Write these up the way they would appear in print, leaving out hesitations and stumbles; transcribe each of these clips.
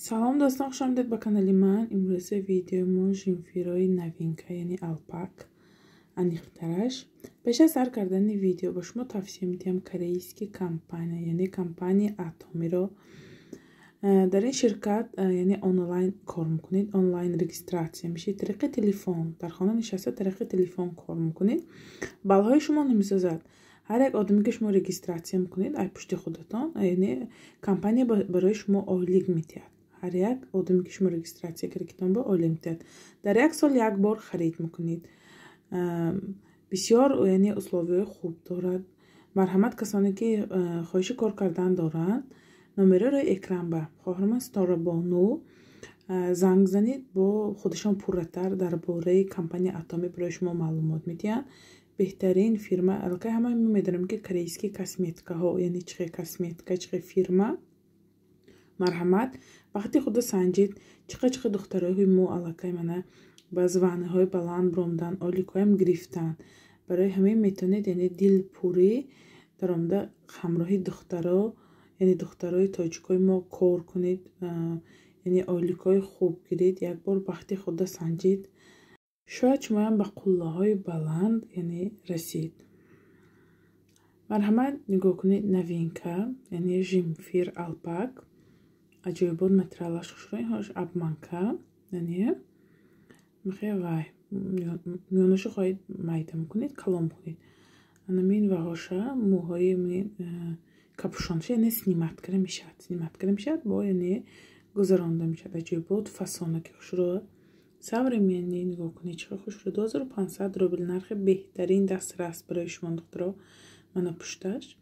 سلام دوستان، خوش آمدید به کانال من. امروز ویدیو ما ژیمفیرای نوینکا یعنی آلپاک انیخترش. پیش از سر کردن ویدیو با شما توصیه میدیم корейські کمپانی یعنی کمپانی اتمی رو در این شرکت یعنی آنلاین کار میکنید. آنلاین رجیستراسیون میشید، طریق تلفن در خانه نشسته طریق تلفن کار میکنید. بالهای شما نمیسازد. هر یک آدمی که شما رجیستراسیون میکنید ای پشت خودتان یعنی کمپانی برای شما آیلیگ میتید. هر یک آدمی که شما رجیستراسیون کردید با آیلیگ میتید. در یک سال یک بار خرید میکنید. بسیار یعنی اسلوبی خوب دارد. مرحمت کسانی که خواهش کار کردن دارند نمره را اکران به خواهرم ستاره بانو زنگ زنید، با خودشان پرتر درباره کمپانی اتمی برای شما معلومات میدن. بهترین فرما البته همه میدونم که корейські کسمتیکا ها یعنی چه کسمتیکا چه فرما مرحمت وقتی خود سنجید چه دخترای ما البته منه باز وانه های بلند برومدن آلیکایم گرفتن برای همه میتونید یعنی دل پوری درامده همراه دخترها یعنی دخترای تاجیکای ما کار کنید، یعنی آلیکای خوب گیرید. یک بار وقتی خود سنجید شاید شما هم به قله های بلند یعنی رسید. مرحمت نگاه کنید نوینکا یعنی ژیمفیر آلپاک عجیبات مترالش خوشروی هاش ابمانکا یعنی میخواه وای میونشو خواهید مایده میکنید کلام کنید. انامین و هاشا موهای من کپشانش یعنی سنیمت کرده میشد با یعنی گذرانده میشد. عجیبات فسانه که خوشرو سوار میانی نگاه کنید چه خوشرو 2500 روبل نرخ بهترین دسترس برای شما دخترها من پشتش.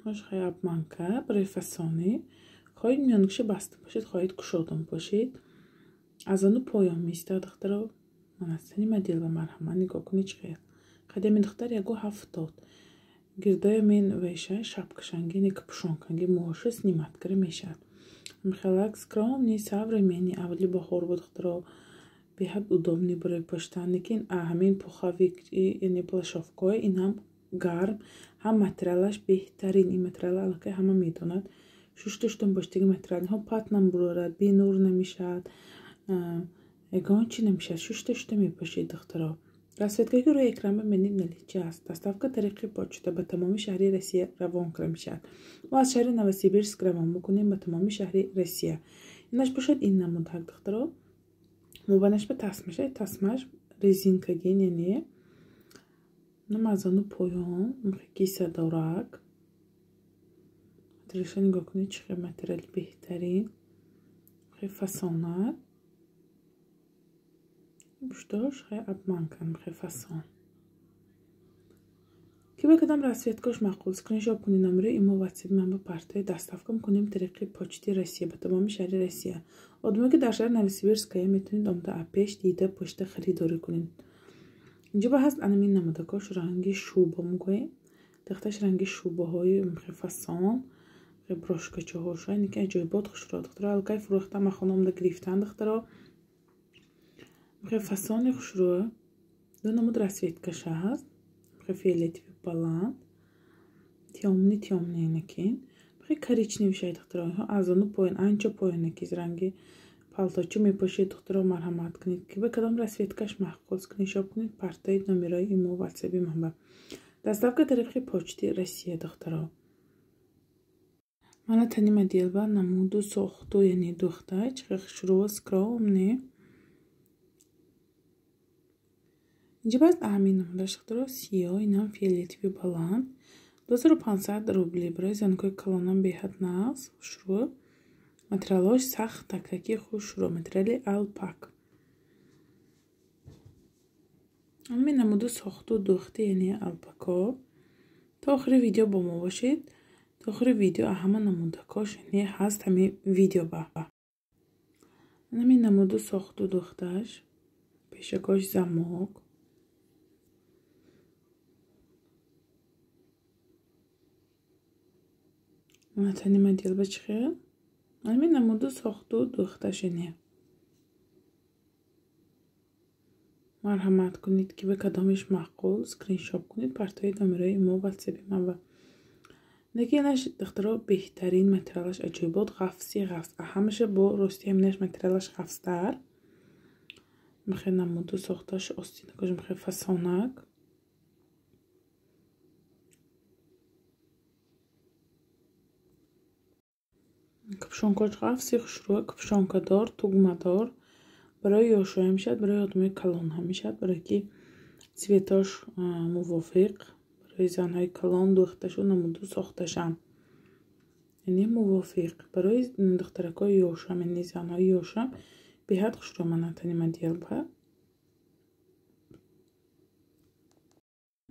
هاش خیلی ابمانکا برای فسانه خواهید میانکش بسته باشید، خواهید کشادم باشید. از آنو پایان میسته دخترها من از سنی مدیل و مرحمت نگاه کنید چه قدم دختر یکو 70 گردای من ویشه шапкашанги не капюшонканги موهاش سنیمت کرده میشد. میخواد скромный современный اولی بخور بود دخترها بهت удобный برای پشتن. لیکن همین پوخاویک یعنی پلاشافکای این هم گرم هم متریالش بهترین. این متریال البته همه میدونند شوشتشتون باشتگی متریال ها پات نمیبرد بی نور نمیشد اگان چی نمیشد شوشتشتون میپاشید دخترها. راستی که روی اکران ببینید نلیچه است. دستافک طریقی پاچته به تمامی شهری روسیه روان کرده میشد. ما از شهر نوسیبیرسک روان میکنیم به تمامی شهری روسیه. اینش باشد این نمود حق دخترها مبانش به تسمش رزینکگین یعنی نمازانو پایان کیسه دارک درشا نگاه کنید چه متریال بهترین خیلی فسانت بشتاش خیلی ابمانکن خیلی فسان که بکدم رسویتکاش مقبول سکرینشاپ کنید نمره ایما واتساپ من با پرتای دستافکم کنیم طریقی پاچتی روسیه به تمامی شهر روسیه. آدمی که در شهر نوسیبیرسکای میتونید آمده اپش دیده پشت خریداری کنید. اینجا با هست انمین نمودکاش رنگی شوبه میگویم دختش رنگی شوبه های مخفصان خیلی بروشکچه هاش اینی که عجایبات خوش را دخترها الکای فروخته ما خانم ده گریفتن دخترها مخفصانی خوش رو دو نمود رسویت کشه هست مخفیلیتی بلند تیامنی اینکین خیلی کریچنی بشه دخترها ها از آنو پایین انچه پایین نکیز رنگی پالتوچو میپاشید دخترها مرحمت کنید که به کدام رسویتکش محقول سکرینشاپ کنید پرتای نمیرای ایمو واتسابی من با دستافک طریقی پاچتی روسیه دخترها من تنیم دیل با نمودو ساختو یعنی دختر چه شروع سکرام نه اینجا باید اهمی نمودش دخترها سیاه این هم فیلیتی بلند 2500 روبلی برای زنکوی کلانم بهت ناز شروع متریالش سخت تککی خوش رو متریال آلپاک. همین نمودو ساختو دخته یعنی آلپاکا. تا آخر ویدیو با ما باشید. تا آخر ویدیو همه نمودکاش یعنی هست همین ویدیو با. همین نمودو ساختو دختهش پیشکاش زماک. من تانی مدیل بچخه. همین نمودو ساختو دختهش یعنی مرحمت کنید که به کدامش معقول سکرینشاپ کنید پرتای نمره ما واتساپ من و Некинаш дохтаро беҳтарин материалаш аҷоибот ғафси ғафс. Ҳамаша бо рости ҳаминаш материалаш ғафстар. Михе намуду сохташ остинакаш михе фасонак. Капшонкоч ғафси хушрӯ, капшонкадор, тугмадор. Барои ёшоя мешавад, барои одамои калон ҳам мешавад, барое ки цветош мувофиқ барои занҳои калон дӯхташу намуду сохташам. Яъне мувофиқ барои духтаракои ёшам, яъне занҳои ёшам беҳад хушрӯ мадиалба.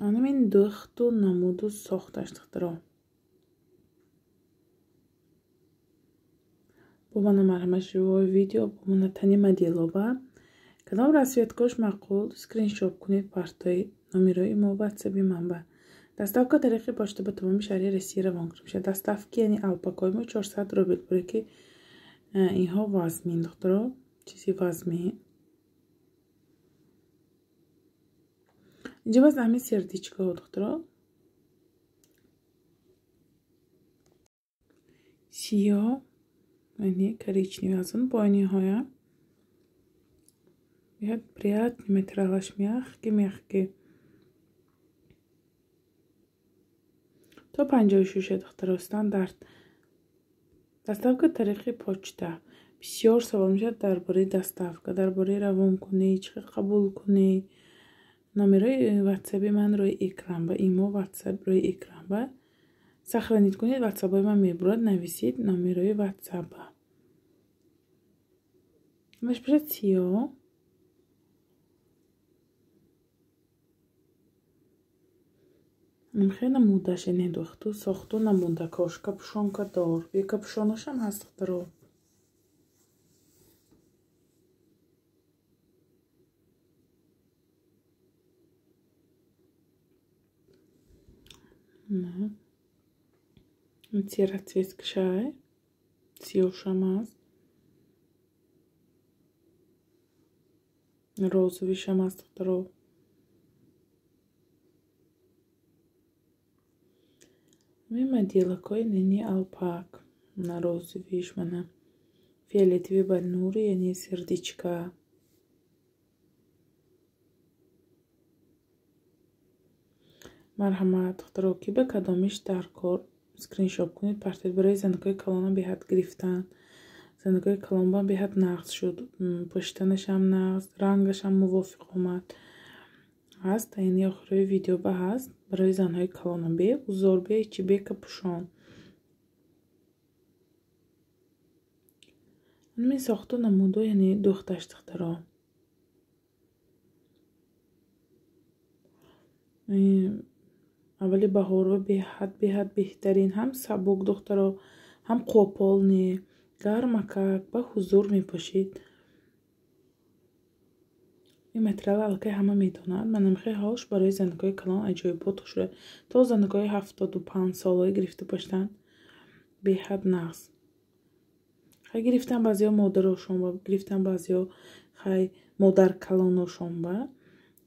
Анамин дӯхту намуду сохташ духтаро. Бо мана марҳамаш живои видео бо мана тани мадиалоба. Кадом расветкош маъқул скриншот кунед партоид номерои мо ватсаби манба. Доставка тариқи почта ба тамоми шаҳри Россия равон карда мешавад. Доставки яъне алпакои мо 400 рубл, барое ки инҳо вазмин духтаро, чизи вазмин. инҷа баъз ҳамин сердичкаҳо духтаро сиёҳ яъне коричневый аз он пойниҳоям беҳад приятный материалаш мягкий. То 56 духтаро стандарт. Доставка тариқи почта. Бисёр савол мешавад дар бораи доставка, дар бораи равонкунӣ, чӣ хел қабул кунӣ. номерои ватсаби ман рӯи экран ба имо ватсаб рӯи экран ба сахранид кунед. ватсабои ман мебурад, нависид номерои ватсаба. Маш бошад сиёҳ. мхе намудаш яъне дӯхту сохту намудакош капшонкадор. бе капшонашам ҳаст духтаро. Расцветка шай сиёҳшам аст, розовишам аст духтаро. ин моделакои нени алпак на розовиш мана фиолетови ба нури яъне сердичка. марҳамат духтаро ки ба кадомиш дар кор скриншот кунед партед. барои занакои калонам беҳад гирифтан. занакои калонам беҳад нағз шуд. пӯшиданашам нағз, рангашам мувофиқ омад. ҳаст яъне охирои видео ба ҳаст барои занҳои калонам бе узор бе ичи бе капушон. ҳамин сохту намуду яъне дӯхташ духтаро. аввали баҳору беҳад беҳтарин. ҳам сабук духтаро, ҳам қопол не гармакак ба ҳузур мепошид. ин материал аллакай ҳама медонад. манамхеҳош барои занакои калон аҷоибот хушрӯ. то занакои 75 солаи гирифта поштан беҳад нағз. хай гирифтан баъзеҳо модарошонба гирифтан баъзеҳо хай модаркалоношонба.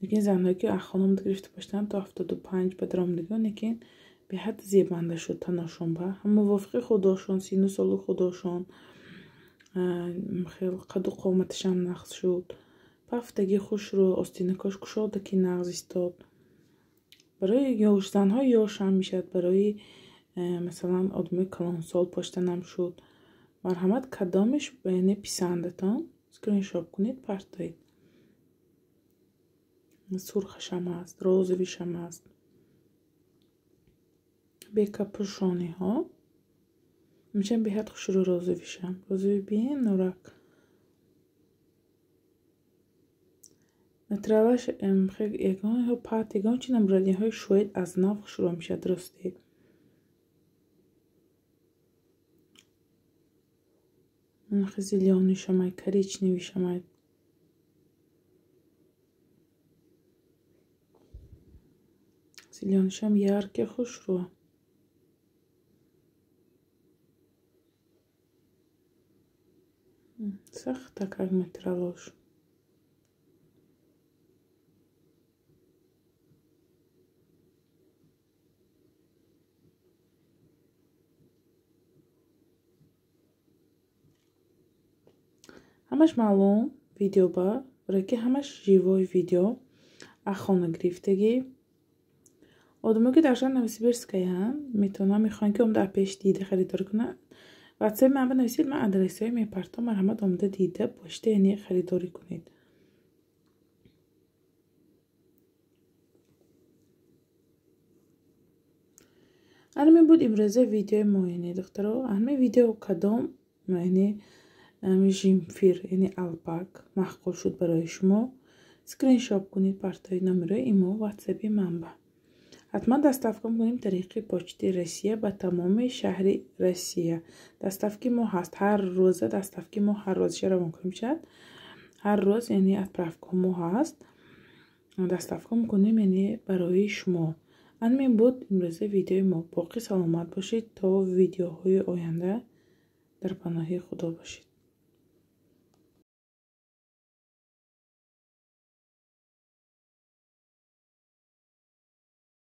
лекин занҳое ки ахономда гирифта поштан то 75 ба даромадагиҳо лекин беҳад зебанда шуд таношонба. ҳам мувофиқи худошон, сину солу худошон. хел қаду қоматашам нағз шуд. пафтаги хушрӯ, остинакош кушода ки нағз истод. барои занҳои ёшам мешавад, барои масалан одамои калонсол поштанам шуд. марҳамат кадомиш яъне писандатон скриншот кунед партоид. сурхашам аст, розовишам аст. бе капушониҳо мешам беҳад хушрӯ розовишам. розови бин нурак. материалаш ягонаҳо пат ягон чи набурад. яҳои шояд аз нав хушрӯ мешавад росте. манахи зеленишамай коричневишамай. зеленишам ярки хушрӯ. сахта как материалош. ҳамаш маълум видеоба барое ки ҳамаш живои видео ахона гирифтагӣ одамое ки дар шаҳри Новосибирскаянд метавонанд мехоҳанд ки омада апеш дида харидорӣ кунанд ватсаби ман бинависед ман адресаи мепартом марҳамат омада дида бошида яъне харидорӣ кунед. ҳамин буд имрӯза видеои мо яъне духтаро ҳамин видео кадом яъне жимфир яъне алпак маҳқул шуд барои шумо скриншот кунед партои номерои имо ватсаби манба ҳатман доставка мекунем тариқи почти Россия ба тамоми шаҳри Россия. Доставки мо ҳаст ҳар рӯза доставки мо ҳар рӯзаша равон кунем шад ҳар рӯз яъне отправка мо ҳаст доставка мекунем яъне барои шумо. ҳамин буд имрӯза видеои мо. боқӣ саломат бошед то видеоҳои оянда дар паноҳи худо бошед.